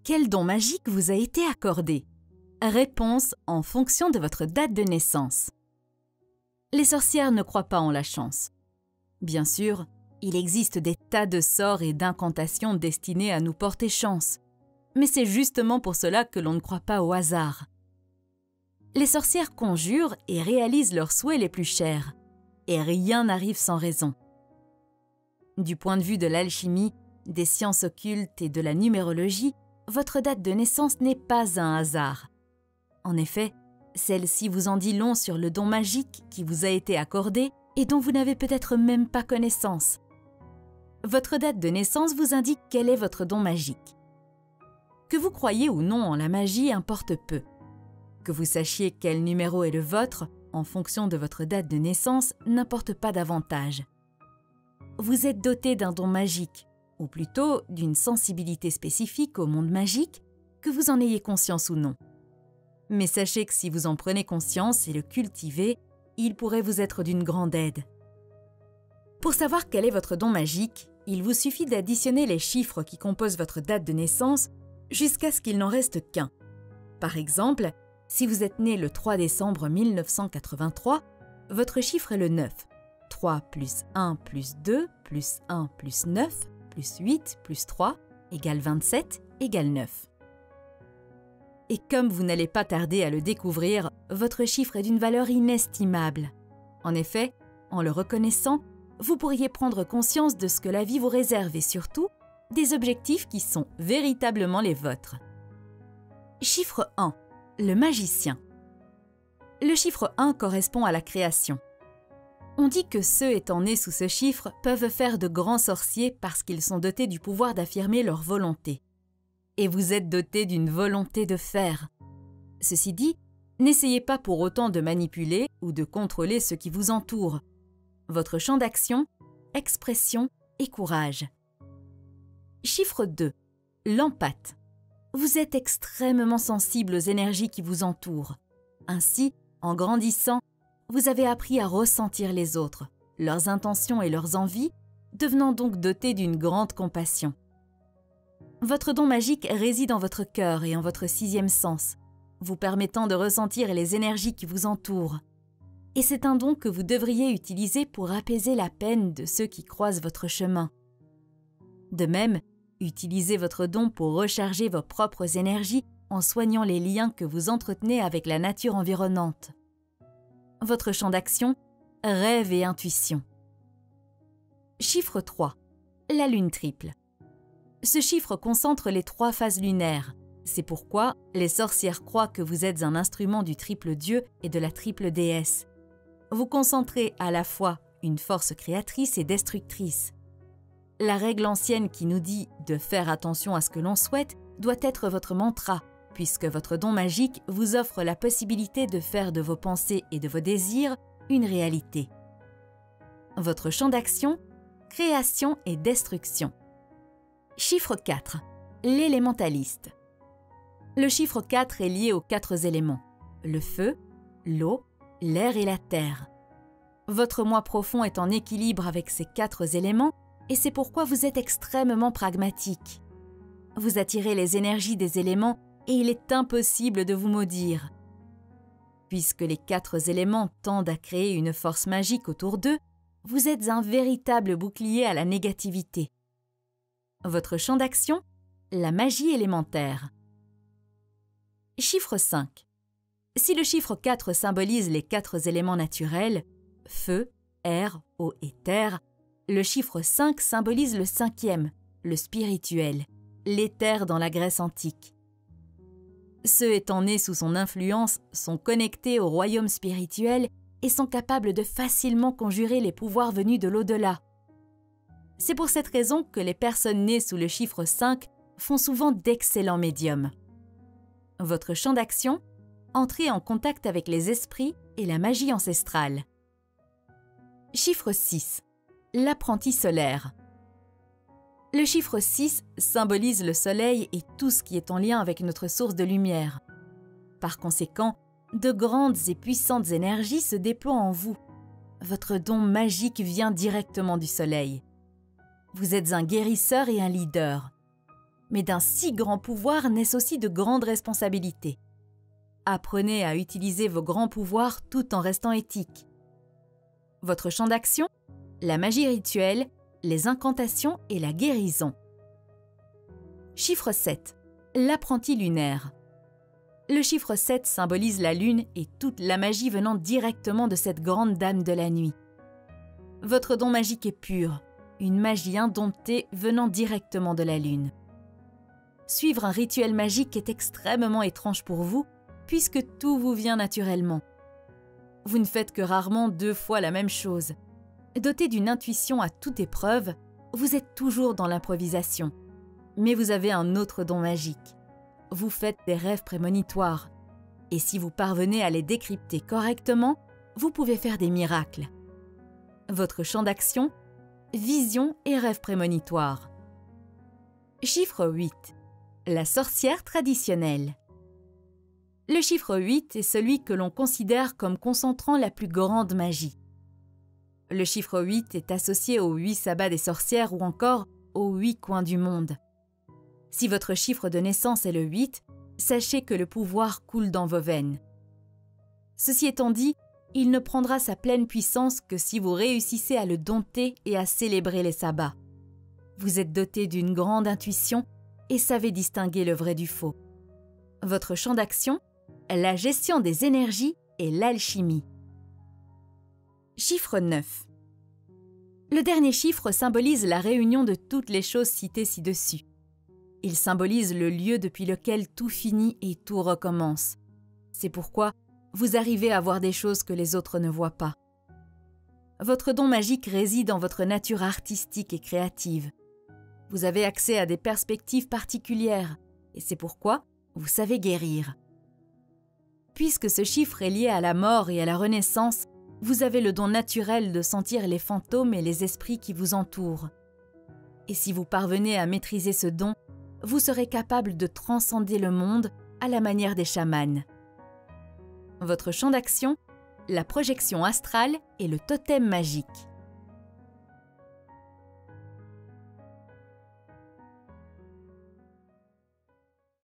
Quel don magique vous a été accordé? Réponse en fonction de votre date de naissance. Les sorcières ne croient pas en la chance. Bien sûr, il existe des tas de sorts et d'incantations destinés à nous porter chance. Mais c'est justement pour cela que l'on ne croit pas au hasard. Les sorcières conjurent et réalisent leurs souhaits les plus chers. Et rien n'arrive sans raison. Du point de vue de l'alchimie, des sciences occultes et de la numérologie, votre date de naissance n'est pas un hasard. En effet, celle-ci vous en dit long sur le don magique qui vous a été accordé et dont vous n'avez peut-être même pas connaissance. Votre date de naissance vous indique quel est votre don magique. Que vous croyez ou non en la magie importe peu. Que vous sachiez quel numéro est le vôtre, en fonction de votre date de naissance, n'importe pas davantage. Vous êtes doté d'un don magique, ou plutôt d'une sensibilité spécifique au monde magique, que vous en ayez conscience ou non. Mais sachez que si vous en prenez conscience et le cultivez, il pourrait vous être d'une grande aide. Pour savoir quel est votre don magique, il vous suffit d'additionner les chiffres qui composent votre date de naissance jusqu'à ce qu'il n'en reste qu'un. Par exemple, si vous êtes né le 3 décembre 1983, votre chiffre est le 9. 3 plus 1 plus 2 plus 1 plus 9 plus 8 plus 3 égale 27 égale 9. Et comme vous n'allez pas tarder à le découvrir, votre chiffre est d'une valeur inestimable. En effet, en le reconnaissant, vous pourriez prendre conscience de ce que la vie vous réserve et surtout, des objectifs qui sont véritablement les vôtres. Chiffre 1. Le magicien. Le chiffre 1 correspond à la création. On dit que ceux étant nés sous ce chiffre peuvent faire de grands sorciers parce qu'ils sont dotés du pouvoir d'affirmer leur volonté. Et vous êtes doté d'une volonté de faire. Ceci dit, n'essayez pas pour autant de manipuler ou de contrôler ce qui vous entoure. Votre champ d'action, expression et courage. Chiffre 2. L'empathe. Vous êtes extrêmement sensible aux énergies qui vous entourent. Ainsi, en grandissant, vous avez appris à ressentir les autres, leurs intentions et leurs envies, devenant donc doté d'une grande compassion. Votre don magique réside en votre cœur et en votre sixième sens, vous permettant de ressentir les énergies qui vous entourent. Et c'est un don que vous devriez utiliser pour apaiser la peine de ceux qui croisent votre chemin. De même, utilisez votre don pour recharger vos propres énergies en soignant les liens que vous entretenez avec la nature environnante. Votre champ d'action, rêve et intuition. Chiffre 3. La lune triple. Ce chiffre concentre les 3 phases lunaires. C'est pourquoi les sorcières croient que vous êtes un instrument du triple dieu et de la triple déesse. Vous concentrez à la fois une force créatrice et destructrice. La règle ancienne qui nous dit de faire attention à ce que l'on souhaite doit être votre mantra, puisque votre don magique vous offre la possibilité de faire de vos pensées et de vos désirs une réalité. Votre champ d'action, création et destruction. Chiffre 4. L'élémentaliste. Le chiffre 4 est lié aux 4 éléments, le feu, l'eau, l'air et la terre. Votre moi profond est en équilibre avec ces 4 éléments et c'est pourquoi vous êtes extrêmement pragmatique. Vous attirez les énergies des éléments et il est impossible de vous maudire. Puisque les 4 éléments tendent à créer une force magique autour d'eux, vous êtes un véritable bouclier à la négativité. Votre champ d'action, la magie élémentaire. Chiffre 5. Si le chiffre 4 symbolise les 4 éléments naturels, feu, air, eau et terre, le chiffre 5 symbolise le 5e, le spirituel, l'éther dans la Grèce antique. Ceux étant nés sous son influence sont connectés au royaume spirituel et sont capables de facilement conjurer les pouvoirs venus de l'au-delà. C'est pour cette raison que les personnes nées sous le chiffre 5 font souvent d'excellents médiums. Votre champ d'action, entrez en contact avec les esprits et la magie ancestrale. Chiffre 6. L'apprenti solaire. Le chiffre 6 symbolise le soleil et tout ce qui est en lien avec notre source de lumière. Par conséquent, de grandes et puissantes énergies se déploient en vous. Votre don magique vient directement du soleil. Vous êtes un guérisseur et un leader. mais d'un si grand pouvoir naissent aussi de grandes responsabilités. Apprenez à utiliser vos grands pouvoirs tout en restant éthique. Votre champ d'action, la magie rituelle, les incantations et la guérison. Chiffre 7. L'apprenti lunaire. Le chiffre 7 symbolise la lune et toute la magie venant directement de cette grande dame de la nuit. Votre don magique est pur, une magie indomptée venant directement de la lune. Suivre un rituel magique est extrêmement étrange pour vous, puisque tout vous vient naturellement. Vous ne faites que rarement 2 fois la même chose. Doté d'une intuition à toute épreuve, vous êtes toujours dans l'improvisation. Mais vous avez un autre don magique. Vous faites des rêves prémonitoires. Et si vous parvenez à les décrypter correctement, vous pouvez faire des miracles. Votre champ d'action, vision et rêves prémonitoires. Chiffre 8. La sorcière traditionnelle. Le chiffre 8 est celui que l'on considère comme concentrant la plus grande magie. Le chiffre 8 est associé aux 8 sabbats des sorcières ou encore aux 8 coins du monde. Si votre chiffre de naissance est le 8, sachez que le pouvoir coule dans vos veines. Ceci étant dit, il ne prendra sa pleine puissance que si vous réussissez à le dompter et à célébrer les sabbats. Vous êtes doté d'une grande intuition et savez distinguer le vrai du faux. Votre champ d'action, la gestion des énergies et l'alchimie. Chiffre 9. Le dernier chiffre symbolise la réunion de toutes les choses citées ci-dessus. Il symbolise le lieu depuis lequel tout finit et tout recommence. C'est pourquoi vous arrivez à voir des choses que les autres ne voient pas. Votre don magique réside en votre nature artistique et créative. Vous avez accès à des perspectives particulières et c'est pourquoi vous savez guérir. Puisque ce chiffre est lié à la mort et à la renaissance, vous avez le don naturel de sentir les fantômes et les esprits qui vous entourent. Et si vous parvenez à maîtriser ce don, vous serez capable de transcender le monde à la manière des chamans. Votre champ d'action, la projection astrale et le totem magique.